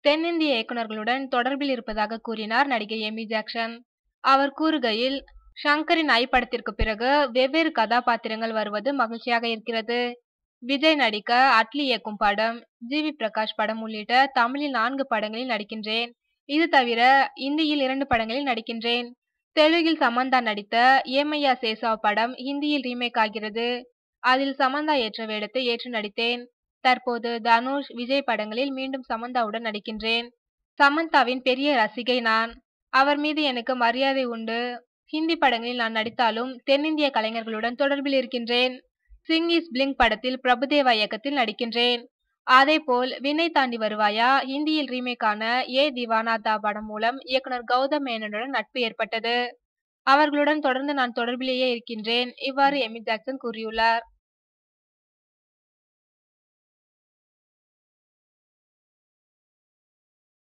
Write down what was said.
தென்னிந்திய இயக்குனர்களுடன் தொடர்பில் இருப்பதாக கூறினார் நடிகை எமி ஜாக்சன். அவர் கூறுகையில், ஷங்கரின் ஐ படத்திற்கு பிறகு வெவ்வேறு கதாபாத்திரங்கள் வருவது மகிழ்ச்சியாக இருக்கிறது. விஜய் நடிக்க அட்லி இயக்கும் படம், ஜி.வி. பிரகாஷ் படம் உள்ளிட்ட தமிழில் 4 படங்களில் நடிக்கின்றேன். இது தவிர இந்தியில் 2 படங்களில் நடிக்கின்றேன். தெலுங்கில் சமந்தா நடித்த ஏமையா சேசாவ் படம் ஹிந்தியில் ரீமேக் ஆகிறது. அதில் சமந்தா ஏற்ற வேடத்தை ஏற்று நடித்தேன். தற்போது தனுஷ், விஜய் படங்களில் மீண்டும் சமந்தாவுடன் நடிக்கின்றேன். சமந்தாவின் பெரிய ரசிகை நான். அவர் மீது எனக்கு மரியாதை உண்டு. ஹிந்தி படங்களில் நான் நடித்தாலும் தென்னிந்திய கலைஞர்களுடன் தொடர்பில் இருக்கின்றேன். சிங் இஸ் பிளிங் படத்தில் பிரபுதேவா இயக்கத்தில் நடிக்கின்றேன். அதேபோல் விண்ணை தாண்டி வருவாயா ஹிந்தியில் ரீமேக்கான ஏ திவானா தா படம் மூலம் இயக்குனர் கௌதம் மேனனுடன் நட்பு ஏற்பட்டது. அவர்களுடன் தொடர்ந்து நான் தொடர்பிலேயே இருக்கின்றேன். இவ்வாறு எமி ஜாக்சன் கூறியுள்ளார்.